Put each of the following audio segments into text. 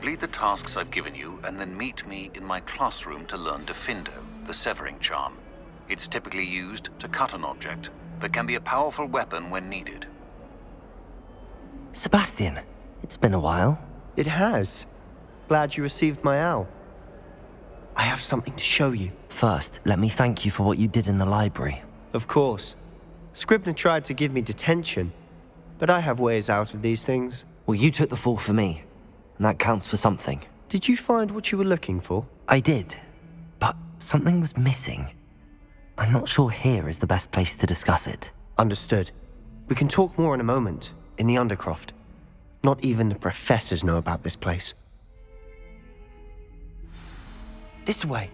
Complete the tasks I've given you, and then meet me in my classroom to learn Defindo, the severing charm. It's typically used to cut an object, but can be a powerful weapon when needed. Sebastian, it's been a while. It has. Glad you received my owl. I have something to show you. First, let me thank you for what you did in the library. Of course. Scribner tried to give me detention, but I have ways out of these things. Well, you took the fall for me, and that counts for something. Did you find what you were looking for? I did, but something was missing. I'm not sure here is the best place to discuss it. Understood. We can talk more in a moment, in the Undercroft. Not even the professors know about this place. This way.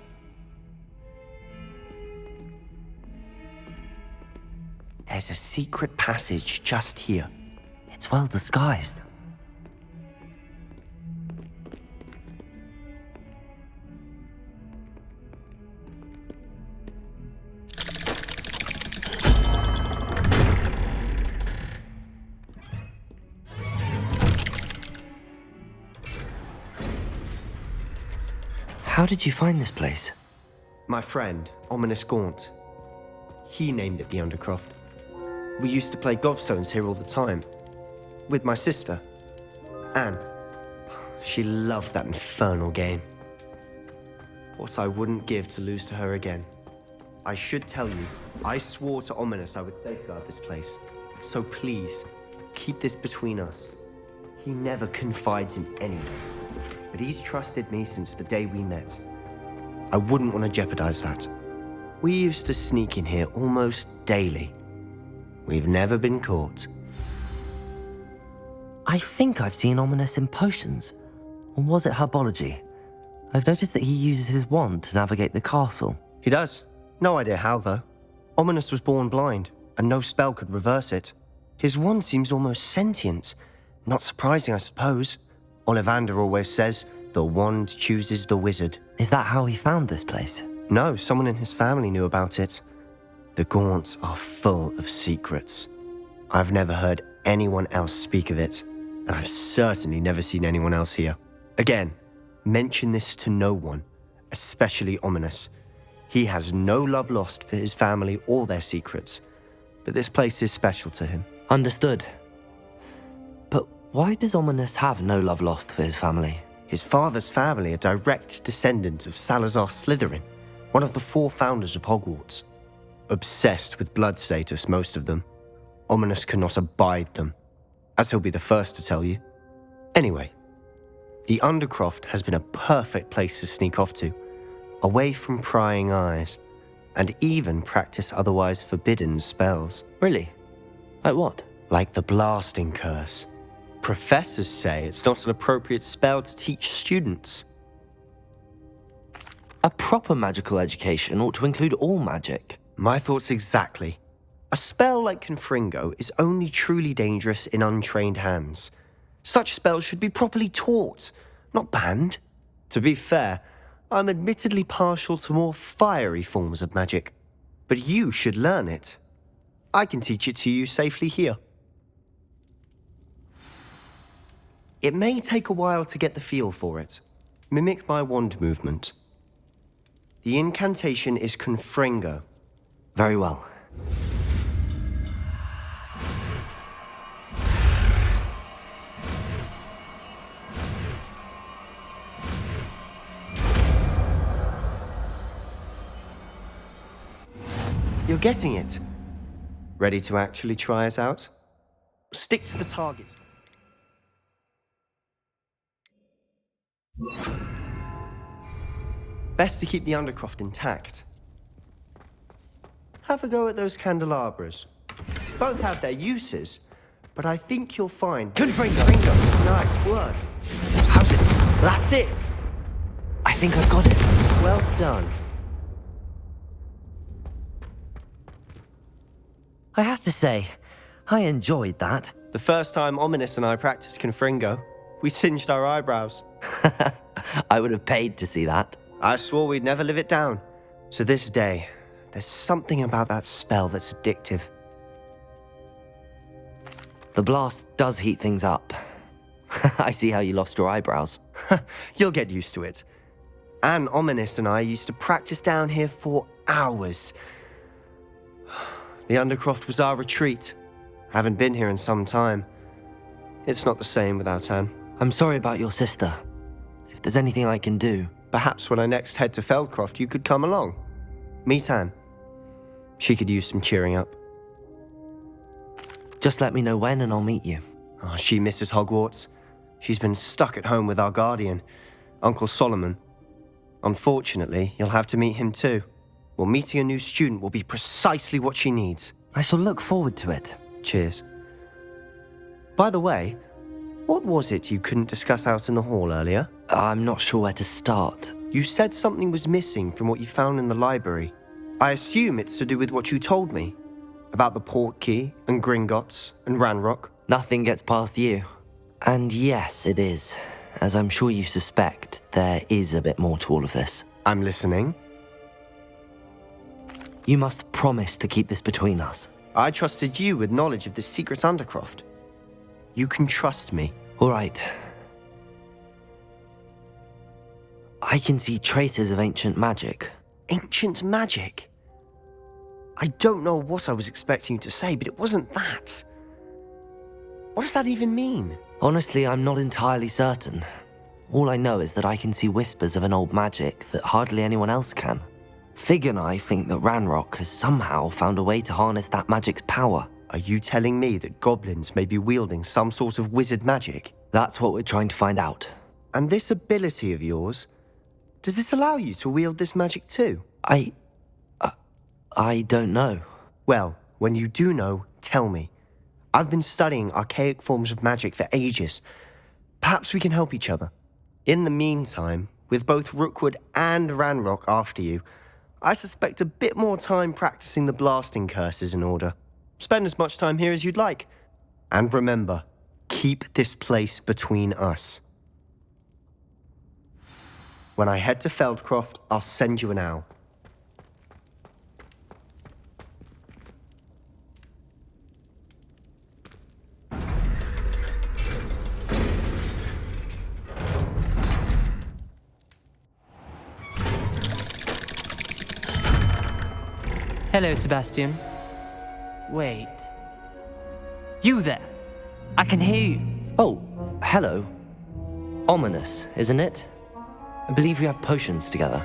There's a secret passage just here. It's well disguised. How did you find this place? My friend, Ominous Gaunt. He named it the Undercroft. We used to play gobstones here all the time. With my sister, Anne. She loved that infernal game. What I wouldn't give to lose to her again. I should tell you, I swore to Ominous I would safeguard this place. So please, keep this between us. He never confides in anyone, but he's trusted me since the day we met. I wouldn't want to jeopardize that. We used to sneak in here almost daily. We've never been caught. I think I've seen Ominous in potions. Or was it herbology? I've noticed that he uses his wand to navigate the castle. He does. No idea how, though. Ominous was born blind, and no spell could reverse it. His wand seems almost sentient. Not surprising, I suppose. Ollivander always says, the wand chooses the wizard. Is that how he found this place? No, someone in his family knew about it. The Gaunts are full of secrets. I've never heard anyone else speak of it, and I've certainly never seen anyone else here. Again, mention this to no one, especially Ominous. He has no love lost for his family or their secrets, but this place is special to him. Understood. But why does Ominous have no love lost for his family? His father's family are direct descendants of Salazar Slytherin, one of the 4 founders of Hogwarts. Obsessed with blood status, most of them. Ominous cannot abide them, as he'll be the first to tell you. Anyway, the Undercroft has been a perfect place to sneak off to, away from prying eyes, and even practice otherwise forbidden spells. Really? Like what? Like the blasting curse. Professors say it's not an appropriate spell to teach students. A proper magical education ought to include all magic. My thoughts exactly. A spell like Confringo is only truly dangerous in untrained hands. Such spells should be properly taught, not banned. To be fair, I'm admittedly partial to more fiery forms of magic, but you should learn it. I can teach it to you safely here. It may take a while to get the feel for it. Mimic my wand movement. The incantation is Confringo. Very well. You're getting it. Ready to actually try it out? Stick to the target. Best to keep the Undercroft intact. Have a go at those candelabras. Both have their uses, but I think you'll find... Confringo! Nice work. How's it? That's it! I think I've got it. Well done. I have to say, I enjoyed that. The first time Ominous and I practiced Confringo, we singed our eyebrows. I would have paid to see that. I swore we'd never live it down. To this day, there's something about that spell that's addictive. The blast does heat things up. I see how you lost your eyebrows. You'll get used to it. Anne, Ominous, and I used to practice down here for hours. The Undercroft was our retreat. Haven't been here in some time. It's not the same without Anne. I'm sorry about your sister. If there's anything I can do... Perhaps when I next head to Feldcroft, you could come along. Meet Anne. She could use some cheering up. Just let me know when and I'll meet you. Oh, she misses Hogwarts. She's been stuck at home with our guardian, Uncle Solomon. Unfortunately, you'll have to meet him too. Well, meeting a new student will be precisely what she needs. I shall look forward to it. Cheers. By the way, what was it you couldn't discuss out in the hall earlier? I'm not sure where to start. You said something was missing from what you found in the library. I assume it's to do with what you told me. About the Portkey, and Gringotts, and Ranrock. Nothing gets past you. And yes, it is. As I'm sure you suspect, there is a bit more to all of this. I'm listening. You must promise to keep this between us. I trusted you with knowledge of the secret Undercroft. You can trust me. All right. I can see traces of ancient magic. Ancient magic? I don't know what I was expecting you to say, but it wasn't that. What does that even mean? Honestly, I'm not entirely certain. All I know is that I can see whispers of an old magic that hardly anyone else can. Fig and I think that Ranrock has somehow found a way to harness that magic's power. Are you telling me that goblins may be wielding some sort of wizard magic? That's what we're trying to find out. And this ability of yours, does it allow you to wield this magic too? I don't know. Well, when you do know, tell me. I've been studying archaic forms of magic for ages. Perhaps we can help each other. In the meantime, with both Rookwood and Ranrock after you, I suspect a bit more time practicing the blasting curse is in order. Spend as much time here as you'd like. And remember, keep this place between us. When I head to Feldcroft, I'll send you an owl. Hello, Sebastian. Wait. You there? I can hear you. Oh, hello. Ominous, isn't it? I believe we have potions together.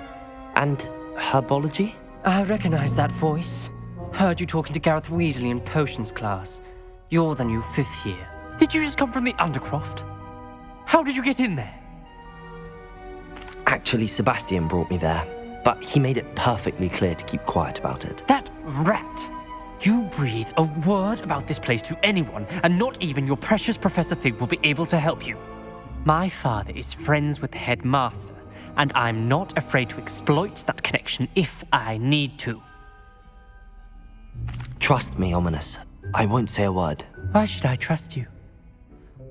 And herbology? I recognize that voice. Heard you talking to Gareth Weasley in potions class. You're the new 5th year. Did you just come from the Undercroft? How did you get in there? Actually, Sebastian brought me there, but he made it perfectly clear to keep quiet about it. That rat! You breathe a word about this place to anyone, and not even your precious Professor Fig will be able to help you. My father is friends with the headmaster, and I'm not afraid to exploit that connection if I need to. Trust me, Ominous. I won't say a word. Why should I trust you?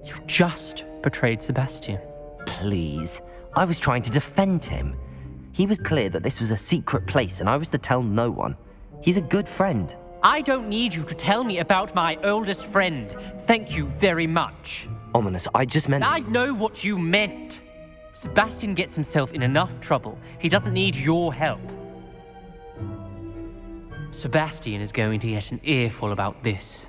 You just betrayed Sebastian. Please. I was trying to defend him. He was clear that this was a secret place and I was to tell no one. He's a good friend. I don't need you to tell me about my oldest friend. Thank you very much. Ominous, I just meant... I know what you meant. Sebastian gets himself in enough trouble. He doesn't need your help. Sebastian is going to get an earful about this.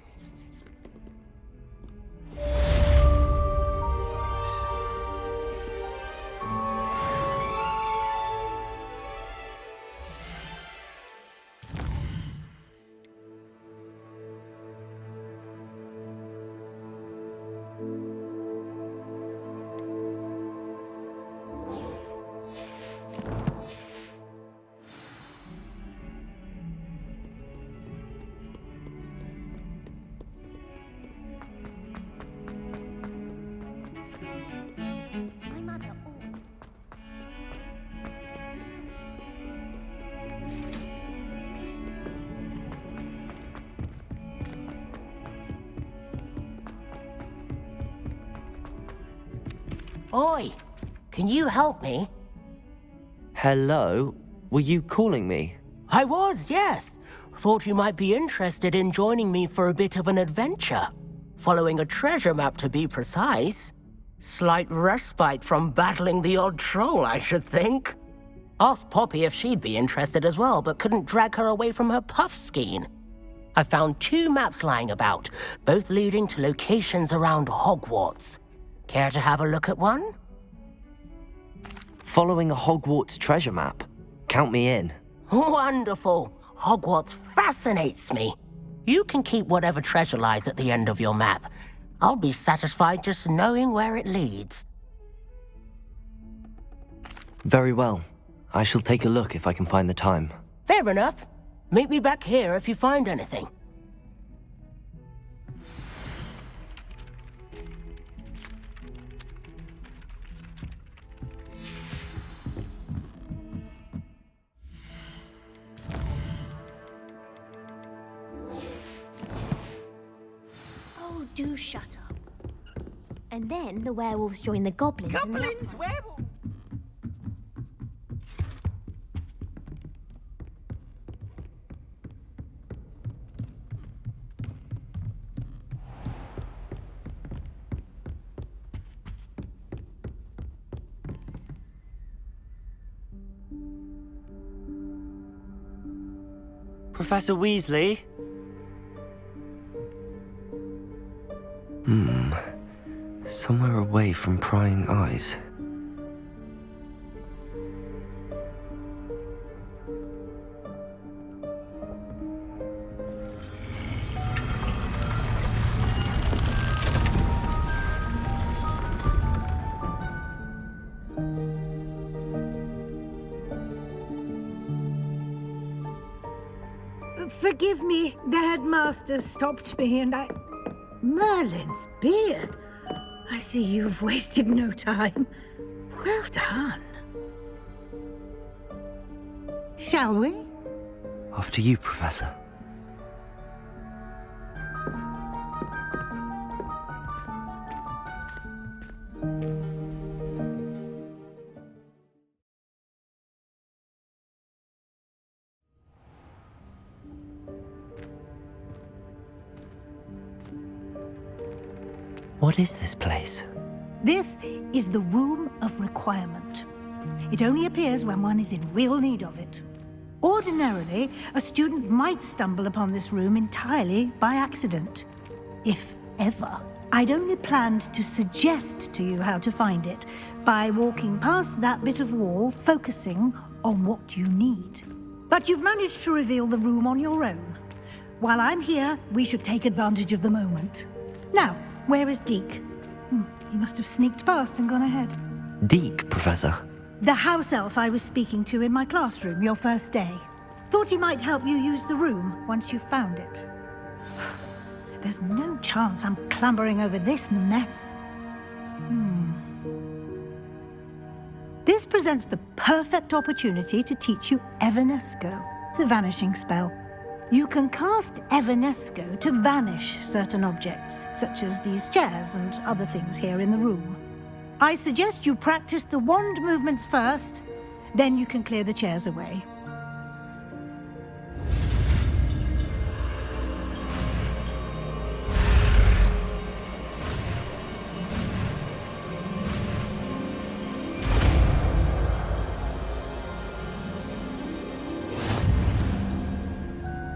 Oi! Can you help me? Hello? Were you calling me? I was, yes. Thought you might be interested in joining me for a bit of an adventure. Following a treasure map, to be precise. Slight respite from battling the odd troll, I should think. Asked Poppy if she'd be interested as well, but couldn't drag her away from her puff skein. I found 2 maps lying about, both leading to locations around Hogwarts. Care to have a look at one? Following a Hogwarts treasure map? Count me in. Wonderful. Hogwarts fascinates me. You can keep whatever treasure lies at the end of your map. I'll be satisfied just knowing where it leads. Very well. I shall take a look if I can find the time. Fair enough. Meet me back here if you find anything. Oh, do shut up. And then the werewolves join the goblins. Goblins, werewolves! Professor Weasley? Somewhere away from prying eyes. Forgive me, the headmaster stopped me and I... Merlin's beard. I see you've wasted no time. Well done. Shall we? After you, Professor. What is this place? This is the Room of Requirement. It only appears when one is in real need of it. Ordinarily, a student might stumble upon this room entirely by accident, if ever. I'd only planned to suggest to you how to find it by walking past that bit of wall, focusing on what you need. But you've managed to reveal the room on your own. While I'm here, we should take advantage of the moment. Now, where is Deke? He must have sneaked past and gone ahead. Deke, Professor. The house elf I was speaking to in my classroom your first day. Thought he might help you use the room once you found it. There's no chance I'm clambering over this mess. This presents the perfect opportunity to teach you Evanesco, the vanishing spell. You can cast Evanesco to vanish certain objects, such as these chairs and other things here in the room. I suggest you practice the wand movements first, then you can clear the chairs away.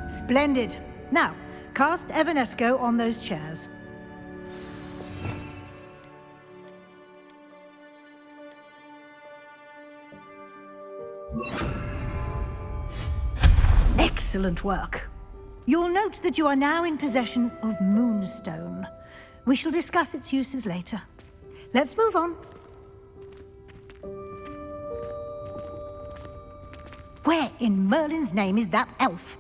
Splendid. Now, cast Evanesco on those chairs. Excellent work. You'll note that you are now in possession of Moonstone. We shall discuss its uses later. Let's move on. Where in Merlin's name is that elf?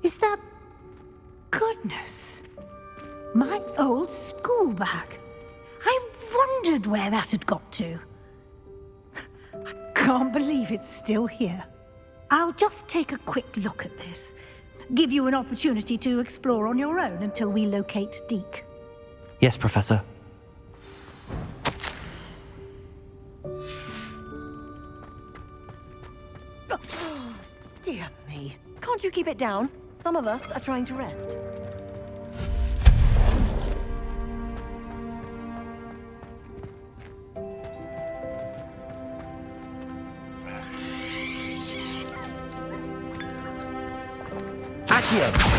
Is that... Goodness. My old school bag. I wondered where that had got to. I can't believe it's still here. I'll just take a quick look at this. Give you an opportunity to explore on your own until we locate Deke. Yes, Professor. Dear me. Can't Can't you keep it down? Some of us are trying to rest. Accio!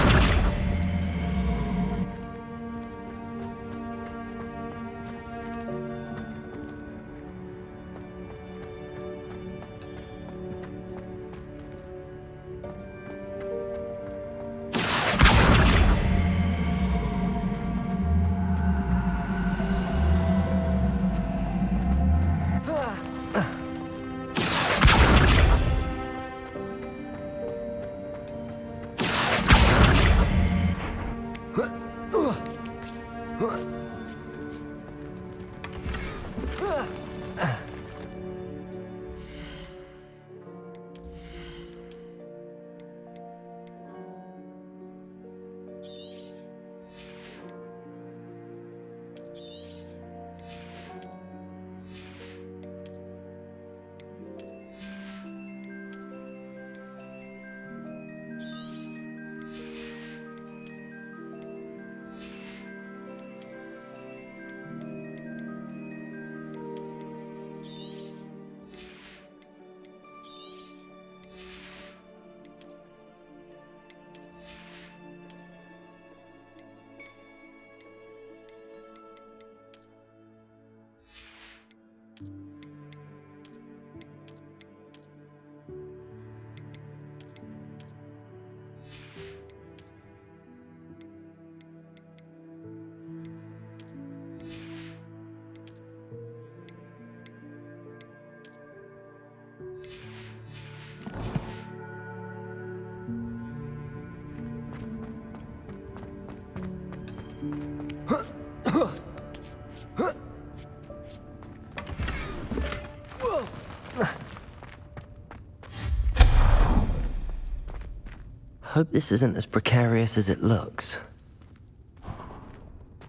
Hope this isn't as precarious as it looks.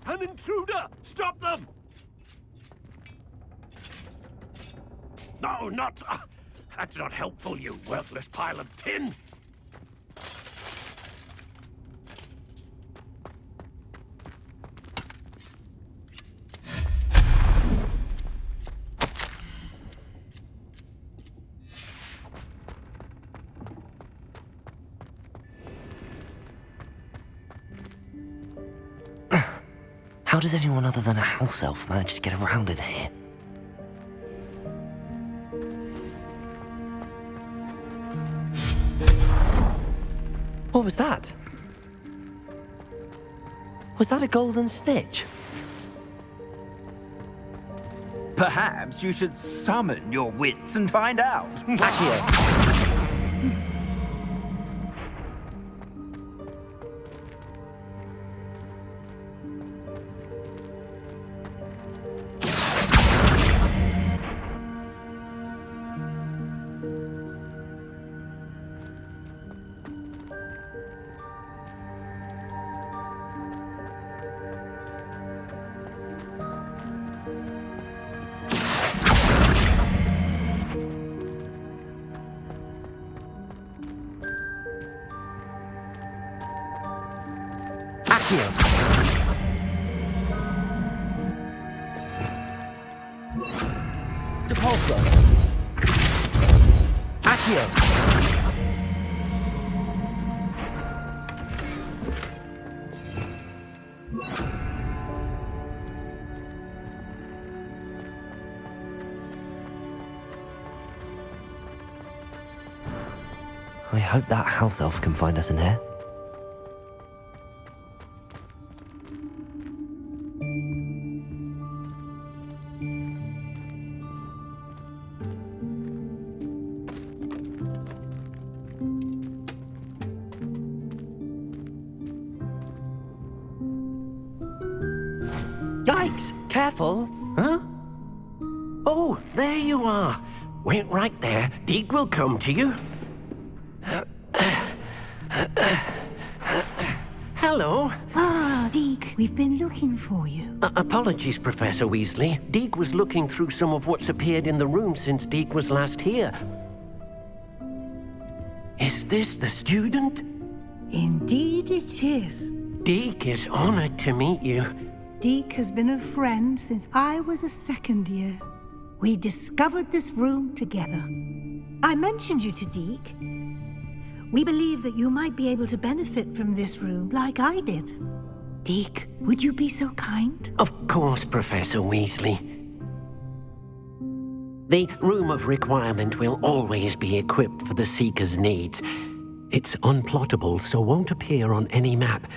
An intruder! Stop them! No, not... that's not helpful, you worthless pile of tin! How does anyone other than a house elf manage to get around in here? What was that? Was that a golden stitch? Perhaps you should summon your wits and find out. Accio! Depulso. Accio. I hope that house elf can find us in here. Yikes! Careful! Huh? Oh, there you are. Wait right there. Deek will come to you. Hello. Ah, Deek, we've been looking for you. Apologies, Professor Weasley. Deek was looking through some of what's appeared in the room since Deek was last here. Is this the student? Indeed it is. Deek is honored to meet you. Deek has been a friend since I was a second year. We discovered this room together. I mentioned you to Deek. We believe that you might be able to benefit from this room like I did. Deek, would you be so kind? Of course, Professor Weasley. The Room of Requirement will always be equipped for the Seeker's needs. It's unplottable, so won't appear on any map.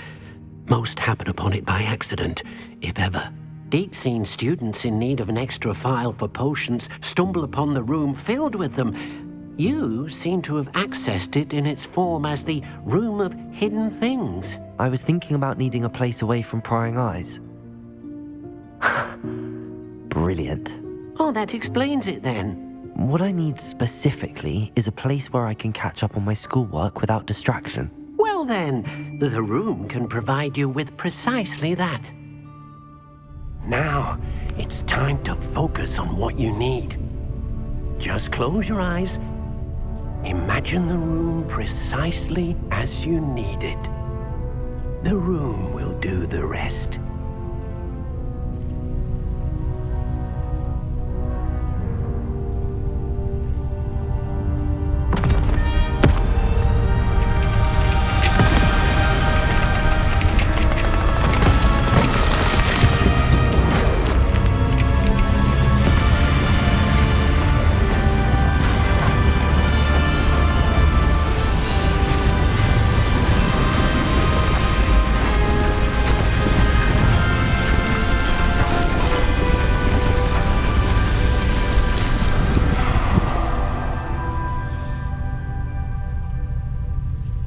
Most happen upon it by accident, if ever. Deek's seen students in need of an extra file for potions stumble upon the room filled with them. You seem to have accessed it in its form as the Room of Hidden Things. I was thinking about needing a place away from prying eyes. Brilliant. Oh, that explains it then. What I need specifically is a place where I can catch up on my schoolwork without distraction. Well then, the room can provide you with precisely that. Now, it's time to focus on what you need. Just close your eyes. Imagine the room precisely as you need it. The room will do the rest.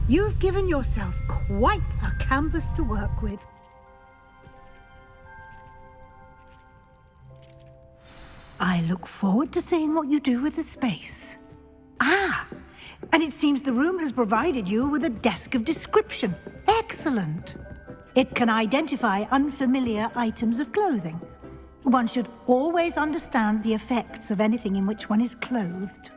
You've given yourself quite a canvas to work with. I look forward to seeing what you do with the space. Ah, and it seems the room has provided you with a desk of description. Excellent. It can identify unfamiliar items of clothing. One should always understand the effects of anything in which one is clothed.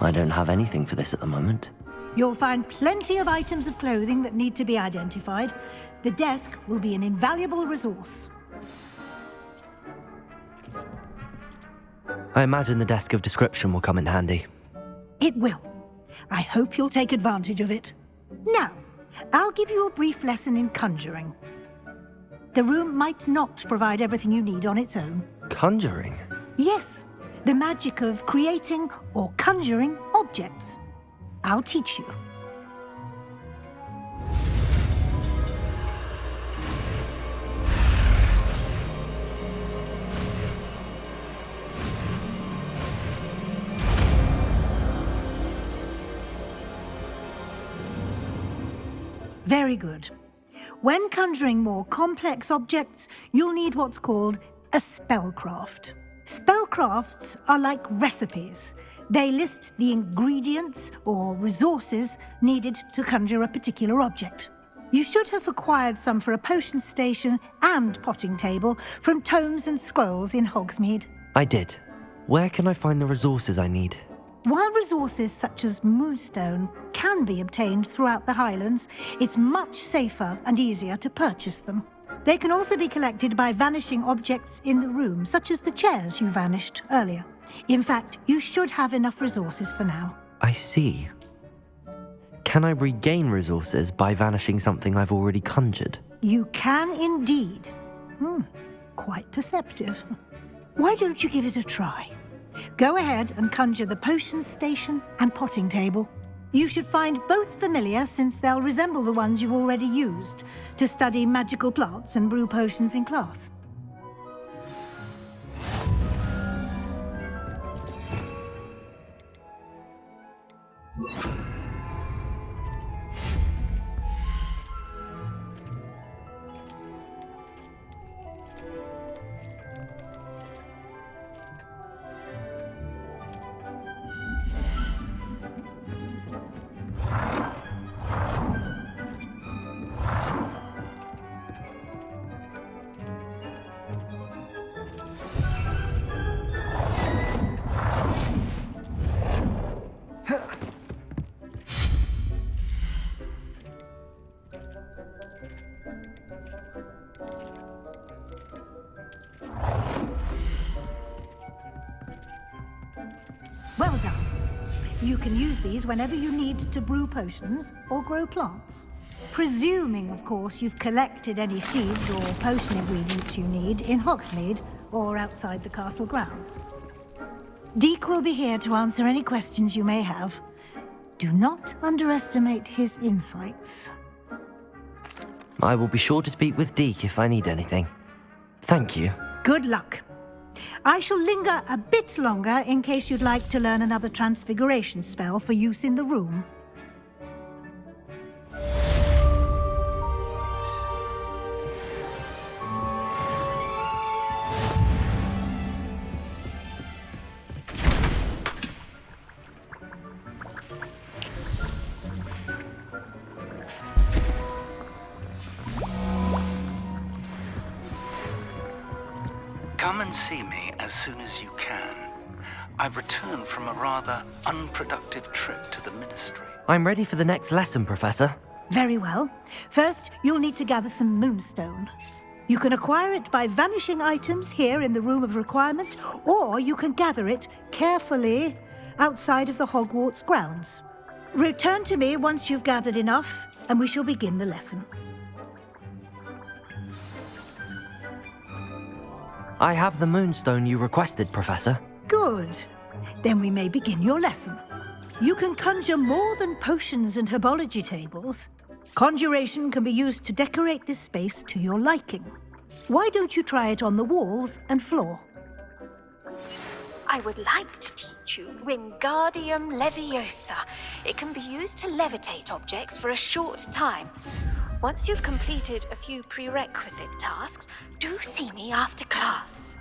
I don't have anything for this at the moment. You'll find plenty of items of clothing that need to be identified. The desk will be an invaluable resource. I imagine the desk of description will come in handy. It will. I hope you'll take advantage of it. Now, I'll give you a brief lesson in conjuring. The room might not provide everything you need on its own. Conjuring? Yes, the magic of creating or conjuring objects. I'll teach you. Very good. When conjuring more complex objects, you'll need what's called a spellcraft. Spellcrafts are like recipes. They list the ingredients or resources needed to conjure a particular object. You should have acquired some for a potion station and potting table from tomes and scrolls in Hogsmeade. I did. Where can I find the resources I need? While resources such as moonstone can be obtained throughout the Highlands, it's much safer and easier to purchase them. They can also be collected by vanishing objects in the room, such as the chairs you vanished earlier. In fact, you should have enough resources for now. I see. Can I regain resources by vanishing something I've already conjured? You can indeed. Quite perceptive. Why don't you give it a try? Go ahead and conjure the potion station and potting table. You should find both familiar, since they'll resemble the ones you've already used to study magical plants and brew potions in class. You can use these whenever you need to brew potions or grow plants. Presuming, of course, you've collected any seeds or potion ingredients you need in Hogsmeade or outside the castle grounds. Deek will be here to answer any questions you may have. Do not underestimate his insights. I will be sure to speak with Deek if I need anything. Thank you. Good luck. I shall linger a bit longer in case you'd like to learn another transfiguration spell for use in the room. Come and see me as soon as you can. I've returned from a rather unproductive trip to the Ministry. I'm ready for the next lesson, Professor. Very well. First, you'll need to gather some moonstone. You can acquire it by vanishing items here in the Room of Requirement, or you can gather it carefully outside of the Hogwarts grounds. Return to me once you've gathered enough, and we shall begin the lesson. I have the moonstone you requested, Professor. Good. Then we may begin your lesson. You can conjure more than potions and herbology tables. Conjuration can be used to decorate this space to your liking. Why don't you try it on the walls and floor? I would like to teach you Wingardium Leviosa. It can be used to levitate objects for a short time. Once you've completed a few prerequisite tasks, do see me after class.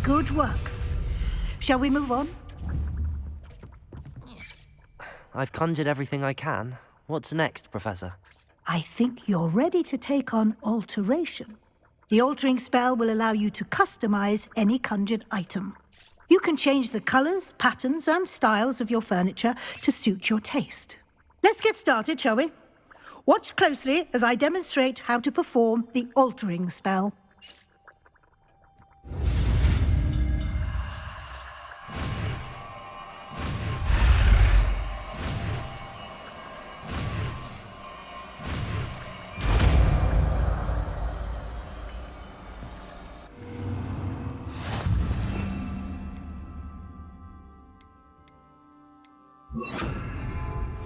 Good work. Shall we move on? I've conjured everything I can. What's next, Professor? I think you're ready to take on alteration. The altering spell will allow you to customize any conjured item. You can change the colors, patterns, and styles of your furniture to suit your taste. Let's get started, shall we? Watch closely as I demonstrate how to perform the altering spell.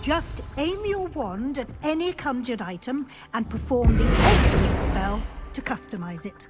Just aim your wand at any conjured item and perform the altering spell to customize it.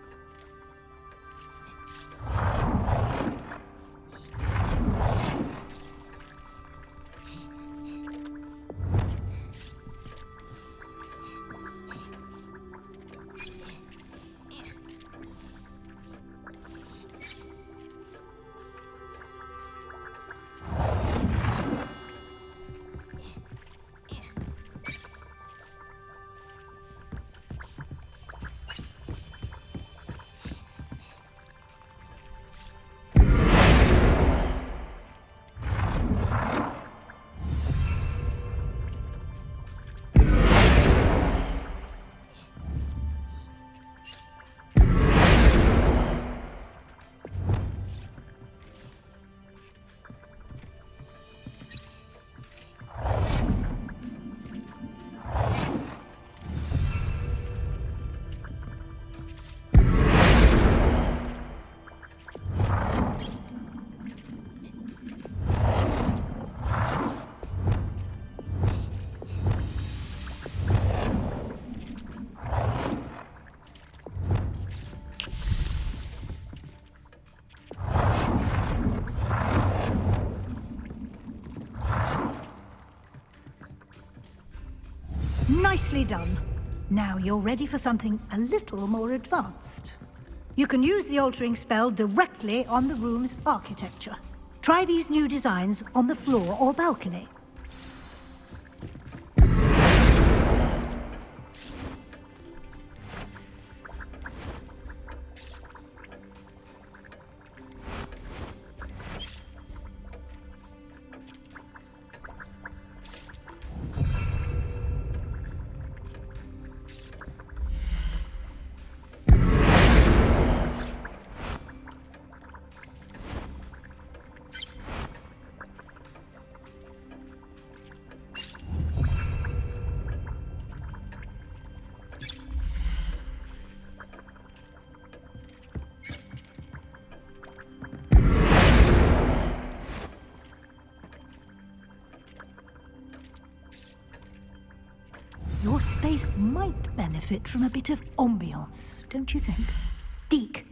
Nicely done. Now you're ready for something a little more advanced. You can use the altering spell directly on the room's architecture. Try these new designs on the floor or balcony. Your space might benefit from a bit of ambiance, don't you think? Deke,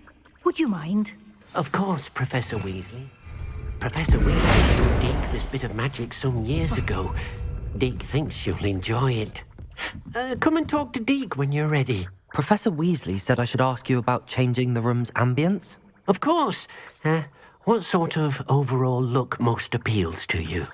would you mind? Of course, Professor Weasley. Professor Weasley showed Deke this bit of magic some years ago. Deke thinks you'll enjoy it. Come and talk to Deke when you're ready. Professor Weasley said I should ask you about changing the room's ambience. Of course. What sort of overall look most appeals to you?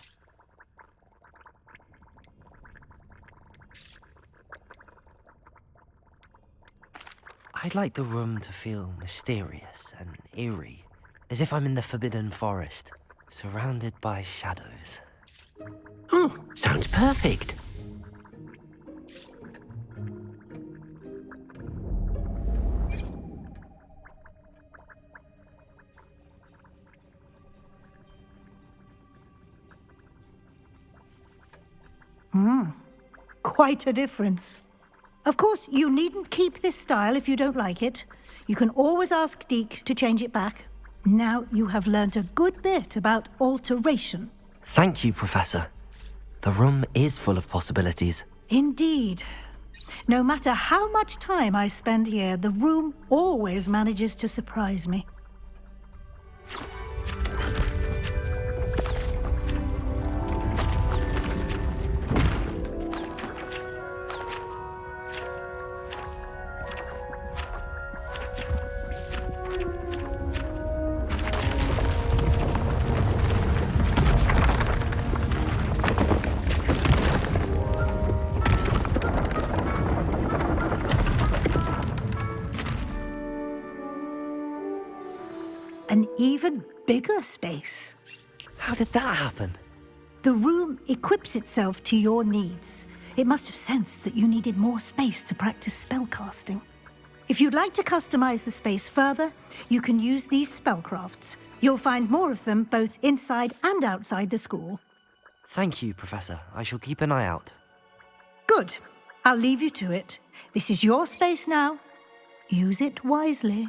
I'd like the room to feel mysterious and eerie, as if I'm in the Forbidden Forest, surrounded by shadows. Oh, sounds perfect. Quite a difference. Of course, you needn't keep this style if you don't like it. You can always ask Deke to change it back. Now you have learnt a good bit about alteration. Thank you, Professor. The room is full of possibilities. Indeed. No matter how much time I spend here, the room always manages to surprise me. An even bigger space. How did that happen? The room equips itself to your needs. It must have sensed that you needed more space to practice spellcasting. If you'd like to customize the space further, you can use these spellcrafts. You'll find more of them both inside and outside the school. Thank you, Professor. I shall keep an eye out. Good. I'll leave you to it. This is your space now. Use it wisely.